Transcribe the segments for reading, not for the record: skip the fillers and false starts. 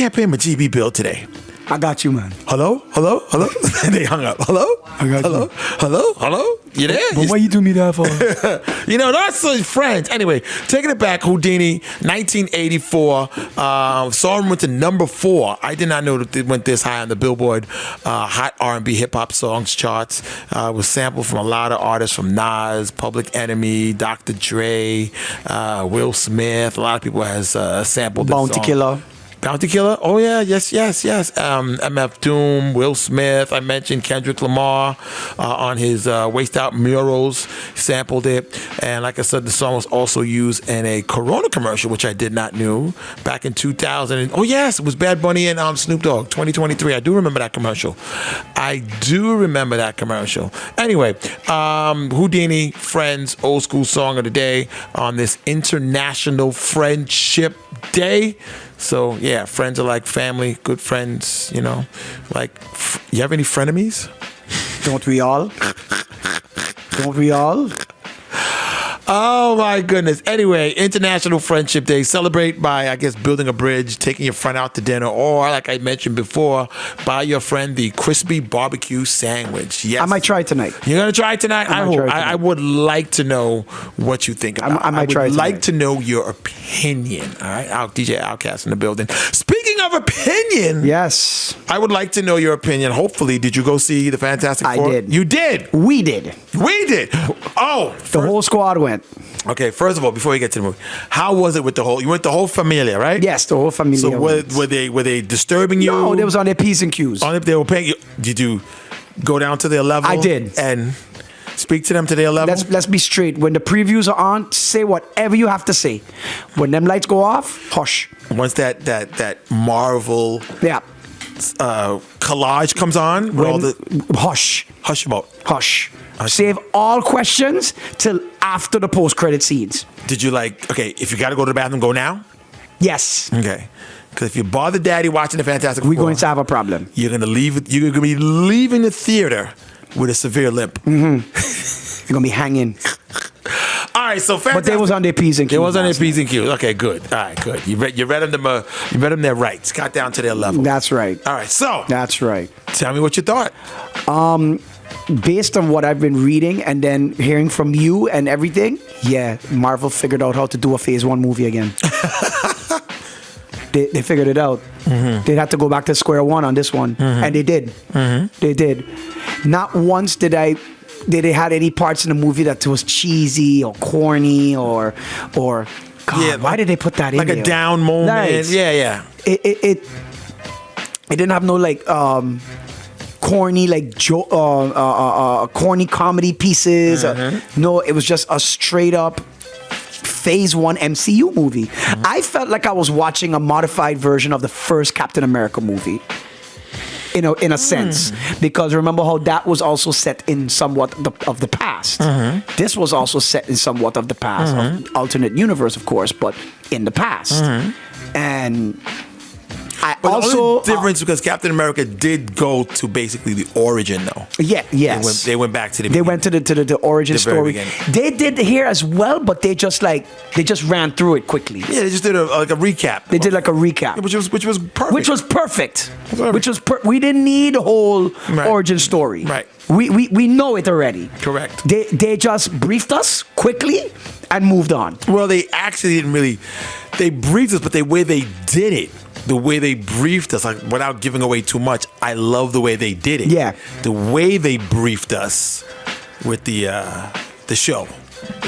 can't pay him a GB bill today. I got you, man. Hello? They hung up. Hello? I got you. Hello? You there? But what you do me that for? That's Friends. Anyway, taking it back, Houdini, 1984. Song went to number 4. I did not know that it went this high on the Billboard Hot R&B Hip Hop Songs charts. It was sampled from a lot of artists, from Nas, Public Enemy, Dr. Dre, Will Smith. A lot of people has sampled this Bounty song. Killer. Bounty Killer? Oh, yeah, yes. MF Doom, Will Smith. I mentioned Kendrick Lamar on his Waste Out Murals, sampled it. And like I said, the song was also used in a Corona commercial, which I did not know, back in 2000. Oh, yes, it was Bad Bunny and Snoop Dogg, 2023. I do remember that commercial. Anyway, Houdini, Friends, old school song of the day on this International Friendship Day. So, yeah, friends are like family, good friends, Like, you have any frenemies? Don't we all? Oh my goodness. Anyway, International Friendship Day. Celebrate by, I guess, building a bridge, taking your friend out to dinner, or like I mentioned before, buy your friend the crispy barbecue sandwich. Yes. I might try tonight. You're going to try it tonight? I would like to know what you think about it. I might try it tonight. I would like to know your opinion. All right? DJ Outkast in the building. Speaking of opinion. Yes. I would like to know your opinion. Hopefully, did you go see the Fantastic Four? I did. You did? We did. Oh. The whole squad went. Okay, first of all, before we get to the movie, how was it with you went the whole familia, right? Yes, the whole familia. So were they disturbing you? No, they was on their P's and Q's. They were paying you. Did you go down to their level? I did. And speak to them to their level? Let's be straight. When the previews are on, say whatever you have to say. When them lights go off, hush. Once that Marvel collage comes on, hush. Hush about. Hush. Save all questions till after the post-credit scenes. Did you if you got to go to the bathroom, go now? Yes. Okay. Because if you bother daddy watching the Fantastic Four, we're going to have a problem. You're going to be leaving the theater with a severe limp. Mm-hmm. You're going to be hanging. All right, so Fantastic. But they was on their P's and Q's. They was on their P's and Q's. Okay, good. All right, good. You read them their rights. Got down to their level. That's right. All right, so. That's right. Tell me what you thought. Based on what I've been reading and then hearing from you and everything, yeah, Marvel figured out how to do a Phase 1 movie again. They figured it out. Mm-hmm. They had to go back to square one on this one, and they did. Mm-hmm. They did. Not once did they had any parts in the movie that was cheesy or corny or God, why did they put that in there? Like a down moment. Nice. Yeah. It didn't have no corny corny comedy pieces. No, it was just a straight up Phase 1 MCU movie. Mm-hmm. I felt like I was watching a modified version of the first Captain America movie. In a sense, because remember how that was also set in somewhat of the past. Mm-hmm. This was also set in somewhat of the past, of alternate universe, of course, but in the past. Mm-hmm. And but also the difference because Captain America did go to basically the origin, though. Yeah, yes. They went back to the. They went to the origin story. They did here as well, but they just ran through it quickly. Yeah, they just did a recap. They did like a recap, which was perfect. Which was perfect. We didn't need a whole origin story. Right. We know it already. Correct. They just briefed us quickly and moved on. Well, they actually didn't really. They briefed us, but the way they did it. The way they briefed us, without giving away too much, I love the way they did it. Yeah. The way they briefed us with the show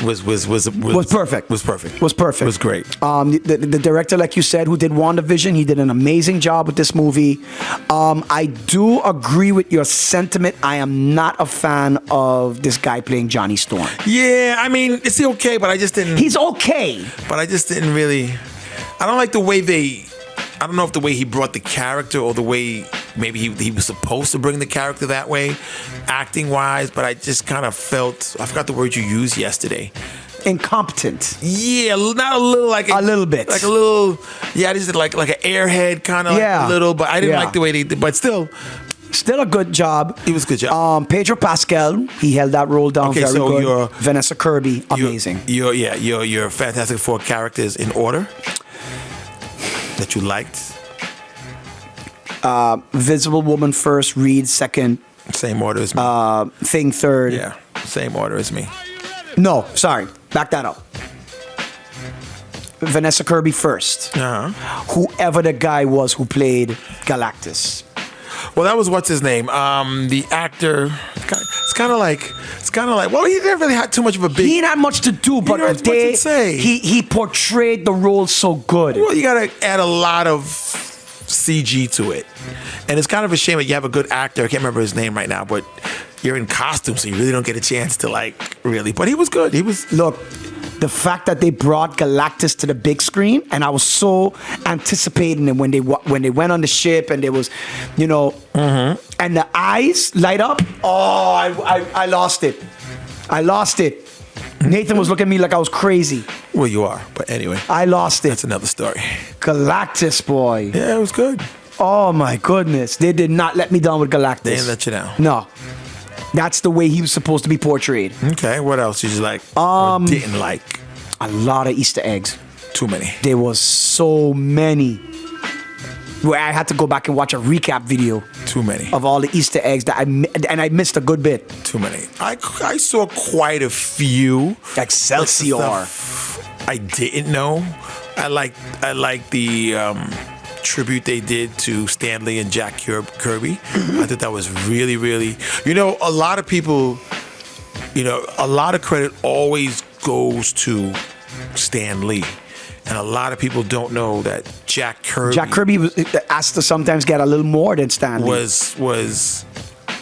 was perfect. Was perfect. Was perfect. Was great. The director, like you said, who did WandaVision, he did an amazing job with this movie. I do agree with your sentiment. I am not a fan of this guy playing Johnny Storm. Yeah, I mean, it's okay, but I just didn't. He's okay. But I just didn't really. I don't like the way they. I don't know if the way he brought the character or the way maybe he was supposed to bring the character that way, acting wise, but I just kind of felt, I forgot the word you used yesterday. Incompetent. Yeah, not a little a little bit. Like a little, yeah, I just did like an airhead kind of a little, but I didn't like the way they did, but still a good job. It was a good job. Pedro Pascal, he held that role down very good. Vanessa Kirby, amazing. Your Fantastic Four characters in order that you liked? Visible Woman first, Reed second, Same order as me. Thing third. yeah, same order as me. No, sorry, back that up. Vanessa Kirby first. Uh-huh. Whoever the guy was who played Galactus. Well, that was what's his name? The actor. It's kind of like. Well, he didn't really have too much of a big. He didn't have much to do, but didn't have much to say. he portrayed the role so good. Well, you got to add a lot of CG to it, and it's kind of a shame that you have a good actor. I can't remember his name right now, but you're in costume, so you really don't get a chance to really. But he was good. He was. Look, the fact that they brought Galactus to the big screen, and I was so anticipating it when they went on the ship, and there was, and the eyes light up. Oh, I lost it. I lost it. Nathan was looking at me like I was crazy. Well, you are, but anyway, I lost it. that's another story. Galactus, boy. Yeah, it was good. Oh my goodness, they did not let me down with Galactus. They didn't let you down. No. That's the way he was supposed to be portrayed. Okay, what else did you like or didn't like? A lot of Easter eggs. Too many. There was so many. Where I had to go back and watch a recap video Too many. of all the Easter eggs that I missed a good bit. Too many. I saw quite a few. Excelsior. Stuff I didn't know. I like the tribute they did to Stan Lee and Jack Kirby. I thought that was really, really. A lot of people. A lot of credit always goes to Stan Lee. And a lot of people don't know that Jack Kirby was asked to sometimes get a little more than Stan Lee. was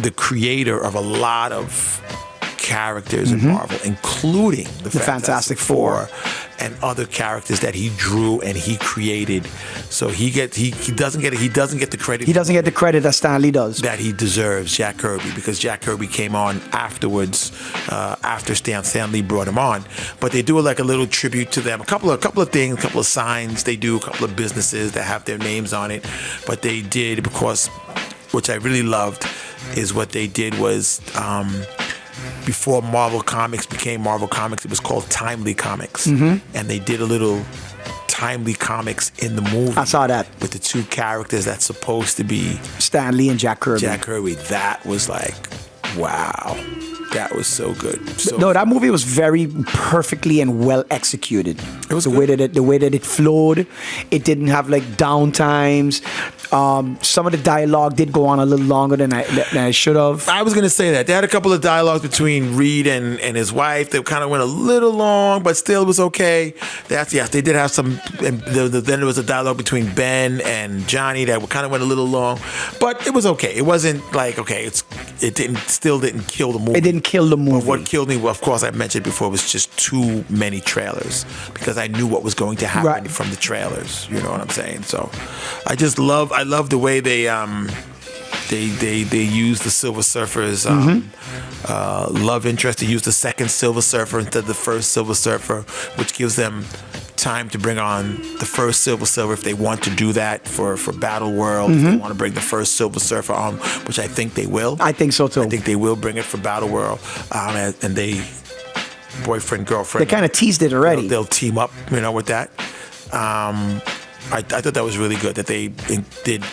the creator of a lot of characters in Marvel, including the Fantastic Four and other characters that he drew and he created. So he doesn't get the credit. He doesn't get the credit that Stan Lee does. That he deserves, Jack Kirby, because Jack Kirby came on afterwards, after Stan Lee brought him on. But they do like a little tribute to them. A couple of things, a couple of signs they do, a couple of businesses that have their names on it. But they did, because, which I really loved, is what they did was, before Marvel Comics became Marvel Comics, it was called Timely Comics. And they did a little Timely Comics in the movie. I saw that. With the two characters that's supposed to be Stan Lee and Jack Kirby. Jack Kirby. That was like, wow. That was so good. No, that movie was very perfectly and well executed. It was the way that it flowed. It didn't have like down times. Some of the dialogue did go on a little longer than I should have. I was going to say that. They had a couple of dialogues between Reed and his wife that kind of went a little long, but still was okay. Yes, they did have some. And then there was a dialogue between Ben and Johnny that kind of went a little long, but it was okay. It wasn't like, okay, it still didn't kill the movie. It didn't kill the movie. But what killed me, well, of course, I mentioned before, was just too many trailers, because I knew what was going to happen from the trailers. You know what I'm saying? So I love the way they use the Silver Surfer's love interest. They use the second Silver Surfer instead of the first Silver Surfer, which gives them time to bring on the first Silver Surfer if they want to do that for Battle World. If they want to bring the first Silver Surfer on, which I think they will. I think so too. I think they will bring it for Battle World, and they boyfriend girlfriend. They kind of teased it already. They'll team up, with that. I thought that was really good that they did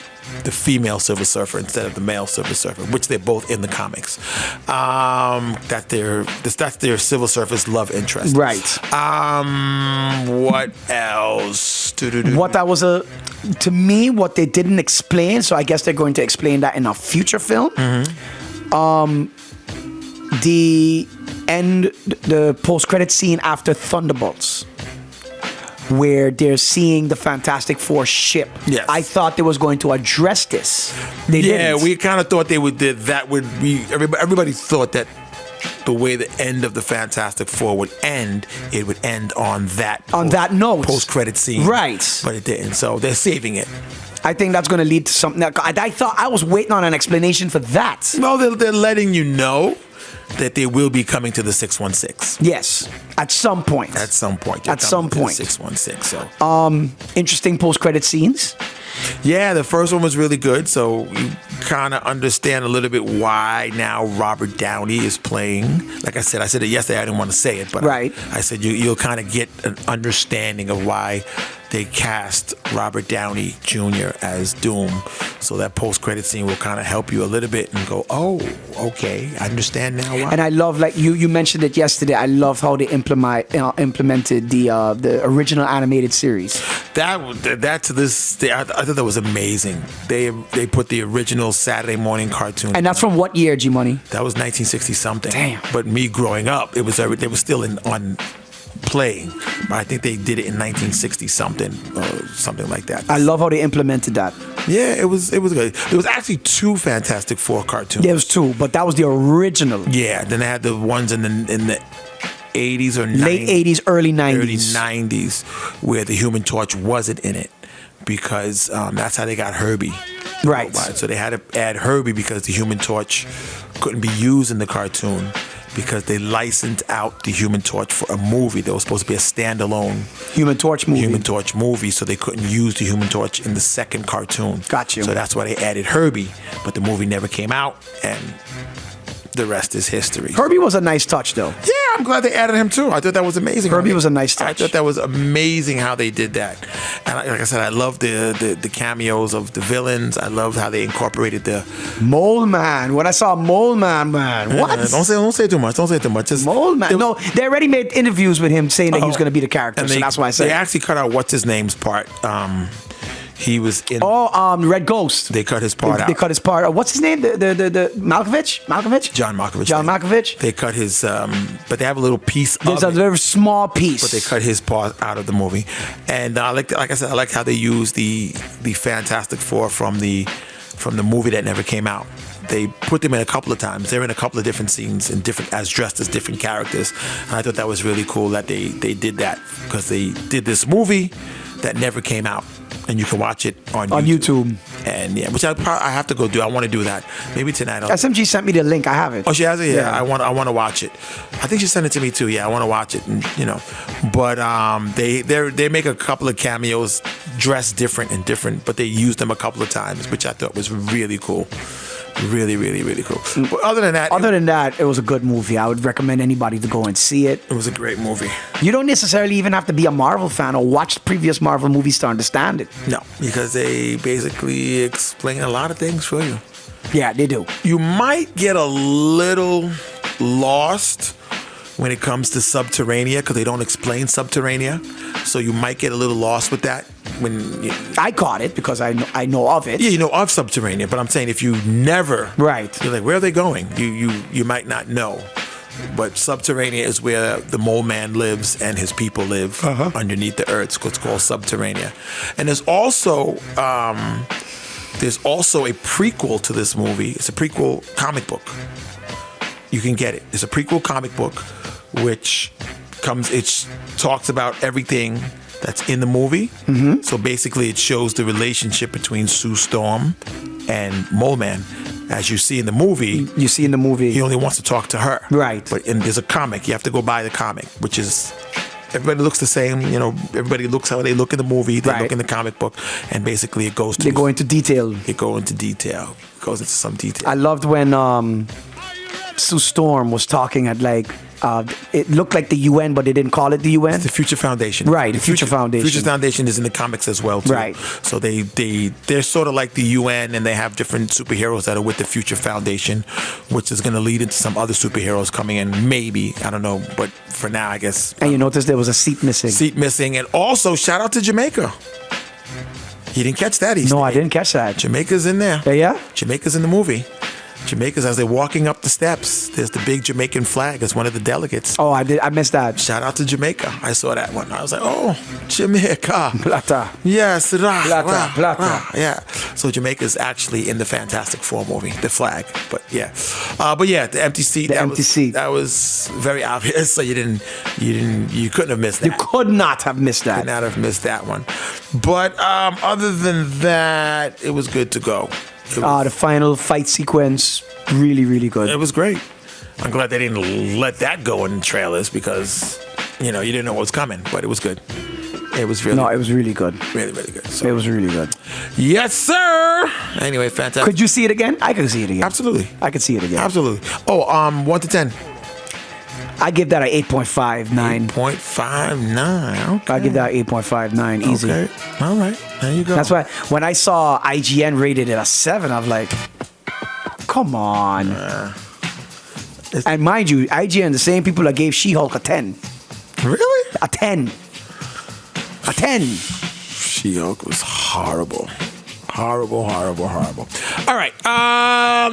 the female Silver Surfer instead of the male Silver Surfer, which they're both in the comics. That's their Silver Surfer's love interest. Right. What else? What that was to me, what they didn't explain, so I guess they're going to explain that in a future film. The post-credit scene after Thunderbolts, where they're seeing the Fantastic Four ship. Yes. I thought they was going to address this. They didn't. We kind of thought they would. That would be. Everybody thought that the way the end of the Fantastic Four would end, it would end on that note, post-credit scene. Right. But it didn't. So they're saving it. I think that's going to lead to something. I thought I was waiting on an explanation for that. No, they're letting you know that they will be coming to the 616. Yes, at some point. At some point. At some point. 616. So. Interesting post-credit scenes. Yeah, the first one was really good. So you kind of understand a little bit why now Robert Downey is playing. Like I said it yesterday. I didn't want to say it, but right. I said you'll kind of get an understanding of why they cast Robert Downey Jr. as Doom. So that post-credit scene will kind of help you a little bit and go, oh, okay, I understand now why. And I love, like you mentioned it yesterday, I love how they implemented the original animated series. That to this day, I thought that was amazing. They put the original Saturday morning cartoon. And that's from what year, G Money? That was 1960 something. Damn. But me growing up, they were still on playing. But I think they did it in 1960 something or something like that. I love how they implemented that. Yeah, it was good. There was actually 2 Fantastic Four cartoons. There was 2, but that was the original. Yeah, then they had the ones in the 80s or 90s. Late 80s, early 90s. Early 90s, where the Human Torch wasn't in it, because that's how they got Herbie. Right. So they had to add Herbie because the Human Torch couldn't be used in the cartoon, because they licensed out the Human Torch for a movie. There was supposed to be a standalone Human Torch movie. So they couldn't use the Human Torch in the second cartoon. Got you. So that's why they added Herbie, but the movie never came out, and the rest is history. Herbie was a nice touch, though. Yeah, I'm glad they added him too. I thought that was amazing. Herbie was a nice touch. I thought that was amazing how they did that. And like I said, I love the cameos of the villains. I love how they incorporated the Mole Man. When I saw Mole Man, what? Don't say too much. Don't say too much. Just, Mole Man. No, they already made interviews with him saying that he was going to be the character. And So that's why I said they actually cut out what's his name's part. He was in. Red Ghost. They cut his part out. They cut his part. What's his name? The Malkovich? John Malkovich. John Malkovich. They cut his. But they have a little piece. There's a very small piece. But they cut his part out of the movie, and like I said, I like how they use the Fantastic Four from the movie that never came out. They put them in a couple of times. They're in a couple of different scenes and dressed as different characters. And I thought that was really cool that they did that, because they did this movie that never came out, and you can watch it on YouTube. And yeah, which I have to go do. I want to do that maybe tonight. SMG sent me the link. I have it. Oh, she has it. Yeah, I want to watch it. I think she sent it to me too. Yeah, I want to watch it. And, but they make a couple of cameos, dressed different, but they used them a couple of times, which I thought was really cool. Really, really, really cool. But other than that, it was a good movie. I would recommend anybody to go and see it. It was a great movie. You don't necessarily even have to be a Marvel fan or watch previous Marvel movies to understand it. No, because they basically explain a lot of things for you. Yeah, they do. You might get a little lost when it comes to Subterranea, because they don't explain Subterranea. So you might get a little lost with that. I caught it because I know of it. Yeah, you know of Subterranea, but I'm saying if you never, right, you're like, where are they going? You might not know. But Subterranea is where the Mole Man lives and his people live underneath the earth. It's called Subterranea. And there's also a prequel to this movie. It's a prequel comic book. You can get it. It's a prequel comic book, which it talks about everything that's in the movie. Mm-hmm. So basically it shows the relationship between Sue Storm and Mole Man. As you see in the movie. He only wants to talk to her. Right. But there's a comic. You have to go buy the comic, which is, everybody looks the same. Everybody looks how they look in the movie. They look in the comic book. And basically it goes to. They go into detail. It goes into some detail. I loved when Sue Storm was talking at it looked like the UN, but they didn't call it the UN. It's the Future Foundation. Right, the Future Foundation. Future Foundation is in the comics as well, too. Right. So they're sort of like the UN, and they have different superheroes that are with the Future Foundation, which is going to lead into some other superheroes coming in, maybe. I don't know, but for now, I guess. And you notice there was a seat missing. And also, shout out to Jamaica. You didn't catch that, East. No, I didn't catch that. Jamaica's in there. Yeah? Jamaica's in the movie. Jamaica's, as they're walking up the steps, there's the big Jamaican flag as one of the delegates. Oh, I missed that. Shout out to Jamaica. I saw that one. I was like, oh, Jamaica. Plata. Yes. Plata. Yeah. So Jamaica's actually in the Fantastic Four movie, the flag. But yeah. The empty seat. That was very obvious. So you couldn't have missed that. You could not have missed that. Could not have missed that one. But other than that, it was good to go. The final fight sequence, really, really good. It was great. I'm glad they didn't let that go in trailers, because, you didn't know what was coming, but it was good. It was really it was really good. Really, really good. So, it was really good. Yes, sir. Anyway, fantastic. Could you see it again? I could see it again. Absolutely. I could see it again. Absolutely. Oh, 1 to 10. I give that a 8.59. 8.59. Okay. I give that 8.59 easy. Okay. All right. There you go. That's why when I saw IGN rated it a 7, I was like, come on. And mind you, IGN, the same people that gave She-Hulk a 10. Really? A 10. A 10. She-Hulk was horrible. Horrible. All right.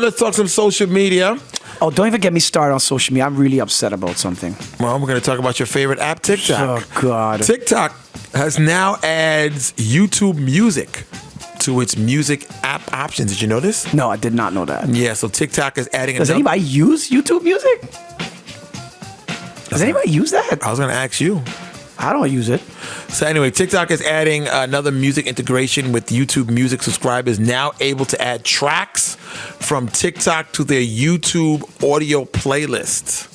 Let's talk some social media. Oh, don't even get me started on social media. I'm really upset about something. Well, we're going to talk about your favorite app, TikTok. Oh, God. TikTok has now adds YouTube Music to its music app options. Did you know this? No, I did not know that. Yeah, so TikTok is adding Does anybody use YouTube Music? Does anybody use that? I was going to ask you. I don't use it. So anyway, TikTok is adding another music integration with YouTube Music subscribers now able to add tracks from TikTok to their YouTube audio playlist.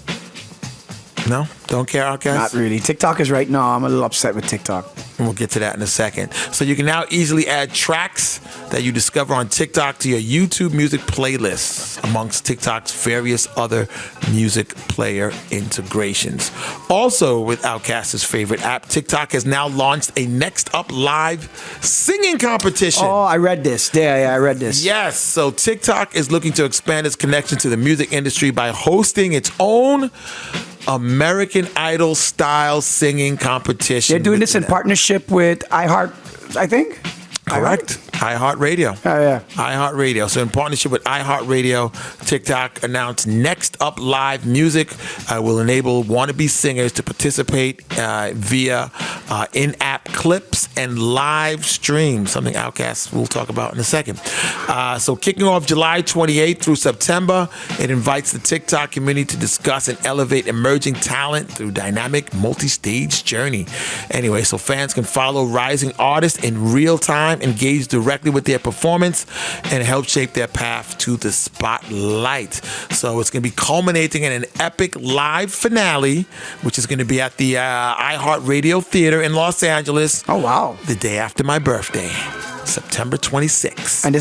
No? Don't care, Outkast? Not really. TikTok is right now. I'm a little upset with TikTok. And we'll get to that in a second. So you can now easily add tracks that you discover on TikTok to your YouTube Music playlists amongst TikTok's various other music player integrations. Also, with Outkast's favorite app, TikTok has now launched a Next Up Live singing competition. Oh, I read this. Yeah, I read this. Yes, so TikTok is looking to expand its connection to the music industry by hosting its own American Idol style singing competition. They're doing this in partnership with iHeart, I think. Correct. iHeartRadio. Oh, yeah. iHeartRadio. So in partnership with iHeartRadio, TikTok announced Next Up Live Music will enable wannabe singers to participate via in-app clips and live streams, something Outkast will talk about in a second. So kicking off July 28th through September, it invites the TikTok community to discuss and elevate emerging talent through dynamic multi-stage journey. Anyway, so fans can follow rising artists in real time, engage directly with their performance, and help shape their path to the spotlight. So it's going to be culminating in an epic live finale, which is going to be at the iHeartRadio Theater in Los Angeles. Oh, wow. The day after my birthday, September 26th. And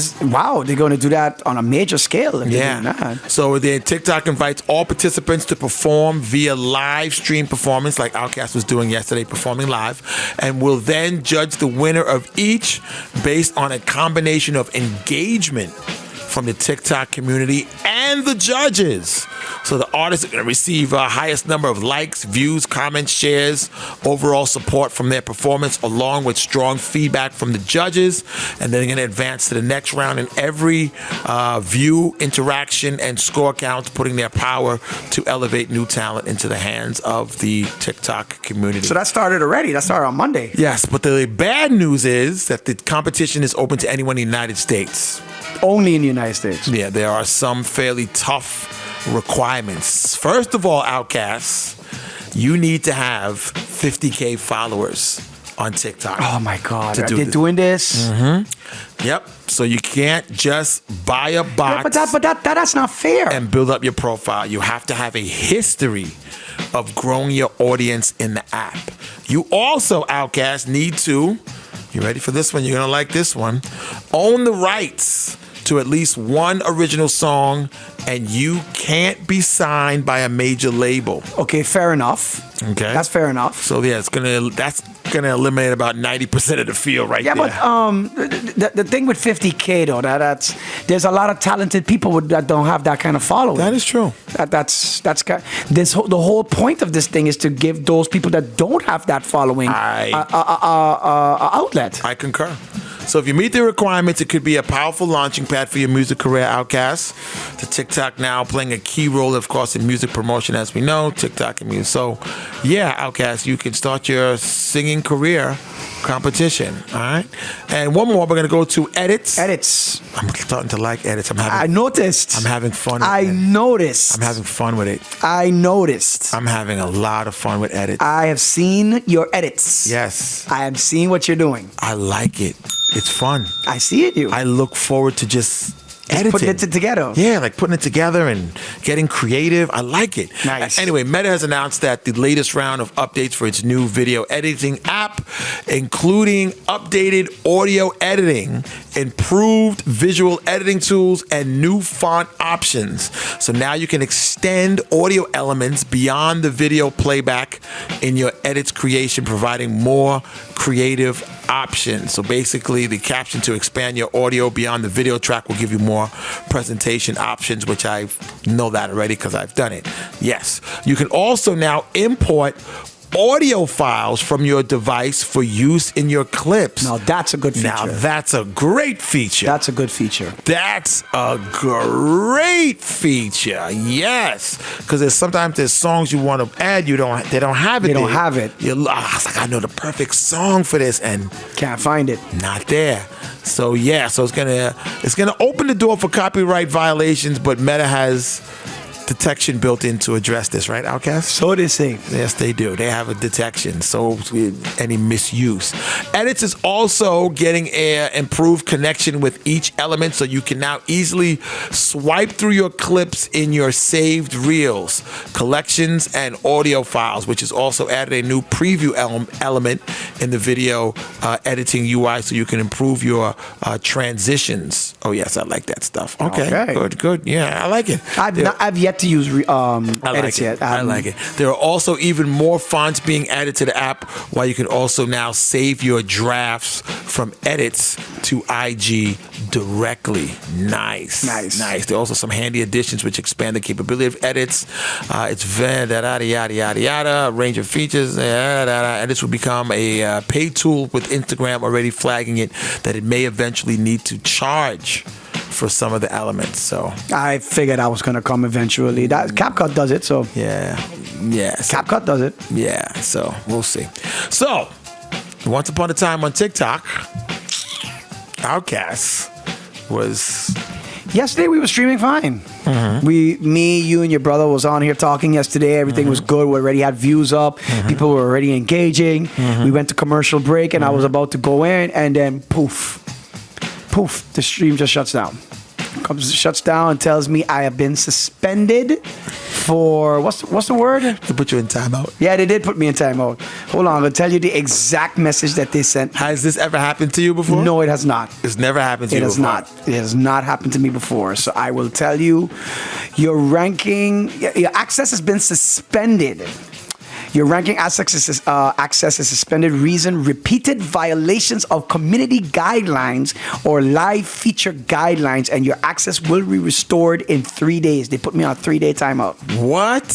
they're going to do that on a major scale. If they're doing that. So the TikTok invites all participants to perform via live stream performance, like Outkast was doing yesterday, performing live, and will then judge the winner of each based on a combination of engagement from the TikTok community and the judges. So the artists are going to receive highest number of likes, views, comments, shares, overall support from their performance, along with strong feedback from the judges. And then they're going to advance to the next round, and every view, interaction, and score counts, putting their power to elevate new talent into the hands of the TikTok community. So that started already. That started on Monday. Yes, but the bad news is that the competition is open to anyone in the United States. Only in the United States. Yeah, there are some fairly tough requirements. First of all, Outkast, you need to have 50K followers on TikTok. Oh my God. Are do they this. doing this? Mm-hmm. Yep. So you can't just buy a box That's not fair. and build up your profile. You have to have a history of growing your audience in the app. You also, Outkast, need to, you ready for this one? You're going to like this one. Own the rights to at least one original song, and you can't be signed by a major label. Okay, fair enough. Okay. That's fair enough. So yeah, that's gonna eliminate about 90% of the field right there. But the thing with 50K though, there's a lot of talented people that don't have that kind of following. That is true. The whole point of this thing is to give those people that don't have that following a outlet. I concur. So if you meet the requirements, it could be a powerful launching pad for your music career, Outkast. The TikTok now playing a key role, of course, in music promotion, as we know, TikTok and music. So, yeah, Outkast, you can start your singing career competition, all right? And one more, we're going to go to edits. Edits. I'm starting to like edits. I noticed. I'm having fun with I edits. noticed. I'm having fun with it. I noticed. I'm having a lot of fun with edits. I have seen your edits. Yes. I am seeing what you're doing. I like it. It's fun. I see it, you. I look forward to just editing. Putting it together. Yeah, like putting it together and getting creative. I like it. Nice. Anyway, Meta has announced that the latest round of updates for its new video editing app, including updated audio editing, improved visual editing tools, and new font options. So now you can extend audio elements beyond the video playback in your edits creation, providing more creative options. So basically, the caption to expand your audio beyond the video track will give you more presentation options, which I know that already because I've done it. Yes. You can also now import audio files from your device for use in your clips. Now that's a good feature. Now that's a great feature. That's a good feature. That's a great feature. Yes, because sometimes there's songs you want to add, they don't have it. They don't have it. I was like, I know the perfect song for this, and can't find it. Not there. So yeah, so it's gonna open the door for copyright violations, but Meta has detection built in to address this, right, Outkast? So they say. Yes, they do. They have a detection, so any misuse. Edits is also getting an improved connection with each element, so you can now easily swipe through your clips in your saved reels, collections, and audio files, which has also added a new preview element in the video editing UI, so you can improve your transitions. Oh yes, I like that stuff. Okay. Good. Yeah, I like it. I've yet to use edits yet. I like it. There are also even more fonts being added to the app, while you can also now save your drafts from edits to IG directly. Nice. There are also some handy additions which expand the capability of edits. It's yada, a range of features, and this will become a paid tool, with Instagram already flagging it that it may eventually need to charge for some of the elements. So I figured I was gonna come eventually. That CapCut does it, so yeah. So, CapCut does it. Yeah, so we'll see. So once upon a time on TikTok, Outkast was. Yesterday we were streaming fine. Mm-hmm. Me, you, and your brother was on here talking yesterday. Everything was good. We already had views up. Mm-hmm. People were already engaging. Mm-hmm. We went to commercial break, and I was about to go in, and then poof, the stream just shuts down. Shuts down and tells me I have been suspended for what's the word? They put you in timeout. Yeah, they did put me in timeout. Hold on, I'm gonna tell you the exact message that they sent. Has this ever happened to you before? No, it has not. It's never happened to you before? It has not happened to me before. So I will tell you, your access has been suspended. Your ranking access is suspended. Reason: repeated violations of community guidelines or live feature guidelines, and your access will be restored in 3 days. They put me on a 3-day timeout. What?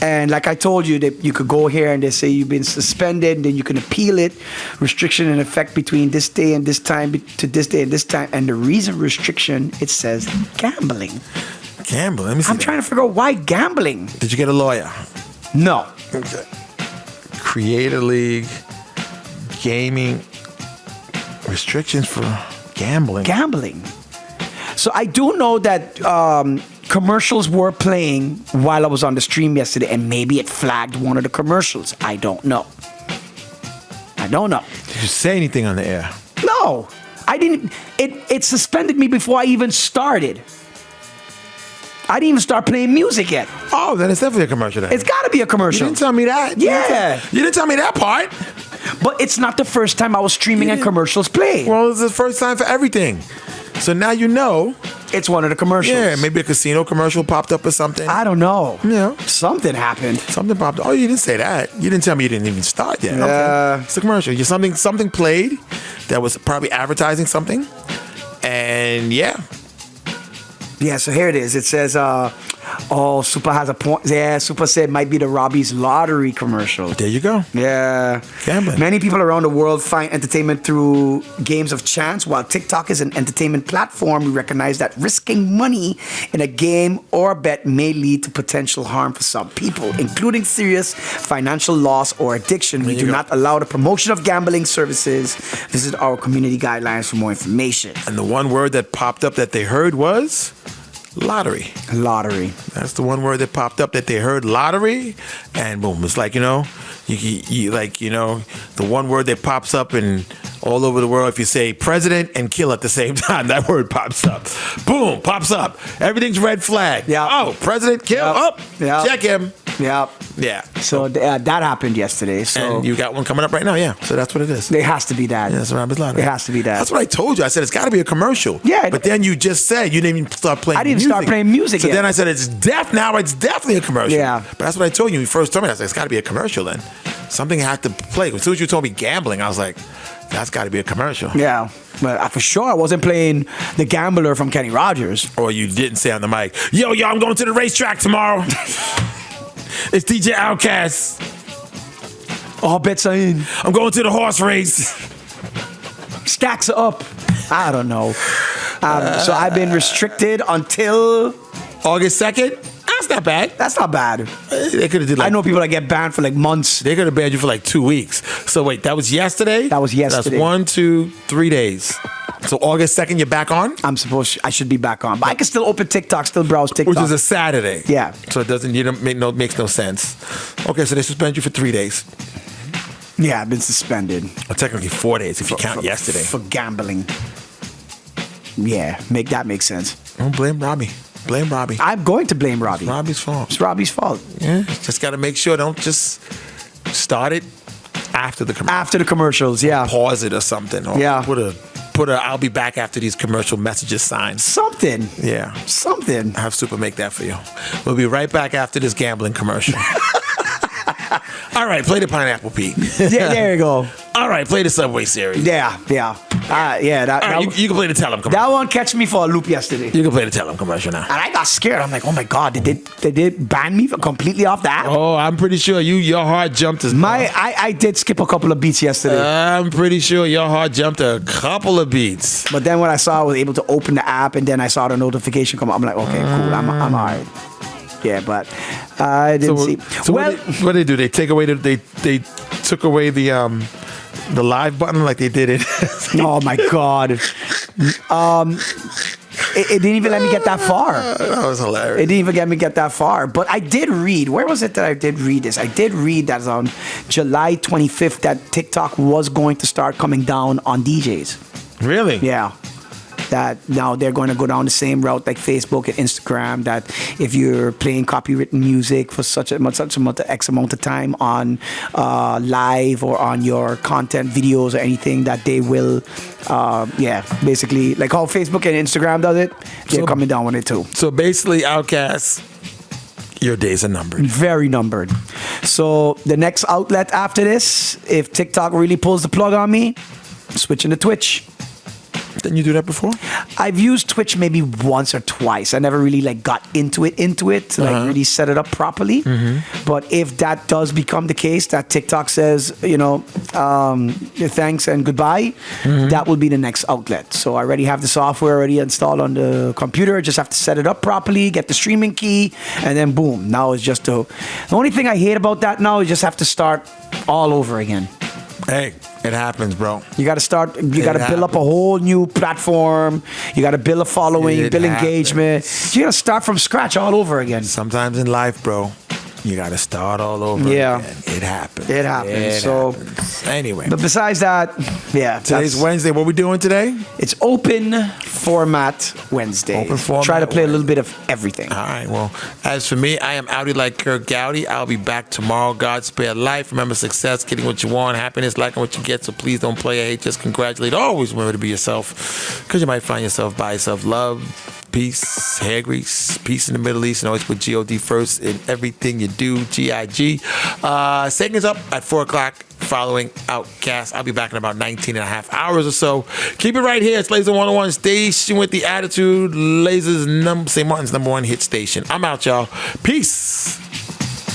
And like I told you, that you could go here and they say you've been suspended, and then you can appeal it. Restriction in effect between this day and this time to this day and this time. And the reason restriction, it says gambling. Gambling? Let me see. I'm trying to figure out why gambling. Did you get a lawyer? No. Okay. Creator League, gaming, restrictions for gambling. So I do know that commercials were playing while I was on the stream yesterday, and maybe it flagged one of the commercials. I don't know. Did you say anything on the air? No, I didn't. It suspended me before I even started. I didn't even start playing music yet. Oh, then it's definitely a commercial then. It's got to be a commercial. You didn't tell me that. Yeah. You didn't tell me that part. But it's not the first time I was streaming and commercials played. Well, it's the first time for everything. So now you know. It's one of the commercials. Yeah, maybe a casino commercial popped up or something. I don't know. Yeah. Something happened. Something popped up. Oh, you didn't say that. You didn't tell me you didn't even start yet. Yeah. Okay. It's a commercial. Something played that was probably advertising something. And yeah. Yeah, so here it is. It says, Super has a point. Yeah, Super said might be the Robbie's Lottery commercial. There you go. Yeah. Gambling. Many people around the world find entertainment through games of chance. While TikTok is an entertainment platform, we recognize that risking money in a game or bet may lead to potential harm for some people, including serious financial loss or addiction. We do not allow the promotion of gambling services. Visit our community guidelines for more information. And the one word that popped up that they heard was lottery. That's the one word that popped up that they heard, lottery, and boom. It's like, you like, the one word that pops up in all over the world. If you say president and kill at the same time, that word pops up. Boom, pops up. Everything's red flag. Yeah. Oh, president, kill. Yep. Oh, Yep. check him. Yeah. Yeah. So that happened yesterday. So And you got one coming up right now, yeah. So that's what it is. it has to be that. Yeah, that's Robbie's Lottery. It has to be that. That's what I told you. I said it's got to be a commercial. Yeah. But then you just said you didn't even start playing. I didn't start playing music So yet. then I said it's now it's definitely a commercial. Yeah. But that's what I told you when you first told me. I said it's got to be a commercial. Then something had to play. As soon as you told me gambling, I was like, that's got to be a commercial. Yeah. But for sure, I wasn't playing The Gambler from Kenny Rogers. Or you didn't say on the mic, yo, I'm going to the racetrack tomorrow. It's DJ Outkast. All bets are in. I'm going to the horse race. Stacks are up. I don't know. So I've been restricted until August 2nd? That's not bad. That's not bad. They could have did like I know people that get banned for like months. They could have banned you for like 2 weeks. So wait, that was yesterday? That was yesterday. That's 1, 2, 3 days. So August 2nd, you're back on? I should be back on. But I can still open TikTok, still browse TikTok. Which is a Saturday. Yeah. So it makes no sense. Okay, so they suspend you for 3 days. Yeah, I've been suspended. Or technically 4 days if you count yesterday. For gambling. Yeah, make sense. Don't blame Robbie. Blame Robbie. I'm going to blame Robbie. It's Robbie's fault. It's Robbie's fault. Yeah. Just got to make sure. Don't just start it after the commercial. After the commercials, yeah. Pause it or something. Or Yeah. Put a I'll be back after these commercial messages sign. Something. Yeah. Something. Have Super make that for you. We'll be right back after this gambling commercial. All right, play the Pineapple Pete. Yeah, there you go. All right, play the Subway series. Yeah. Yeah, All right, you can play the Tell 'em commercial. that one catch me for a loop yesterday. You can play the Tell 'em commercial now. And I got scared. I'm like, oh my God, did they ban me completely off the app? Oh, I'm pretty sure your heart jumped as I did skip a couple of beats yesterday. I'm pretty sure your heart jumped a couple of beats. But then when I saw I was able to open the app and then I saw the notification come up, I'm like, okay, cool, I'm all right. Yeah, but I didn't see. So Well, what they do? They take away they took away the live button like they did it. oh my God. It didn't even let me get that far. That was hilarious. It didn't even let me get that far. But I did read. Where was it that I did read this? I did read that on July 25th that TikTok was going to start coming down on DJs. Really? Yeah. That now they're going to go down the same route like Facebook and Instagram. That if you're playing copywritten music for such a X amount of time on live or on your content videos or anything, that they will, basically like how Facebook and Instagram does it, they're coming down on it too. So basically, Outkast, your days are numbered. Very numbered. So the next outlet after this, if TikTok really pulls the plug on me, switching to Twitch. Didn't you do that before? I've used Twitch maybe once or twice. I never really like got into it to like really set it up properly. But if that does become the case, that TikTok says, thanks and goodbye, that will be the next outlet. So I already have the software already installed on the computer. Just have to set it up properly, get the streaming key, and then boom. Now it's just the only thing I hate about that now is just have to start all over again. Hey, it happens, bro. You got to start. You got to build up a whole new platform. You got to build a following, build engagement. You got to start from scratch all over again. Sometimes in life, bro, you got to start all over again. It happens. It happens. Happens. Anyway. But besides that, yeah. Today's Wednesday. What we doing today? It's open format Wednesday. Open format. Try to play a little bit of everything. All right. Well, as for me, I am outie like Kirk Gowdy. I'll be back tomorrow. God spare life. Remember success, getting what you want, happiness, liking what you get. So please don't play or hate. Just congratulate. Always remember to be yourself, because you might find yourself by yourself. Love, peace, hair grease, peace in the Middle East, and always put God first in everything you do. GIG. Segments up at 4 o'clock following Outkast. I'll be back in about 19 and a half hours or so. Keep it right here. It's Laser 101 station with the attitude. St. Maarten's #1 hit station. I'm out, y'all. Peace.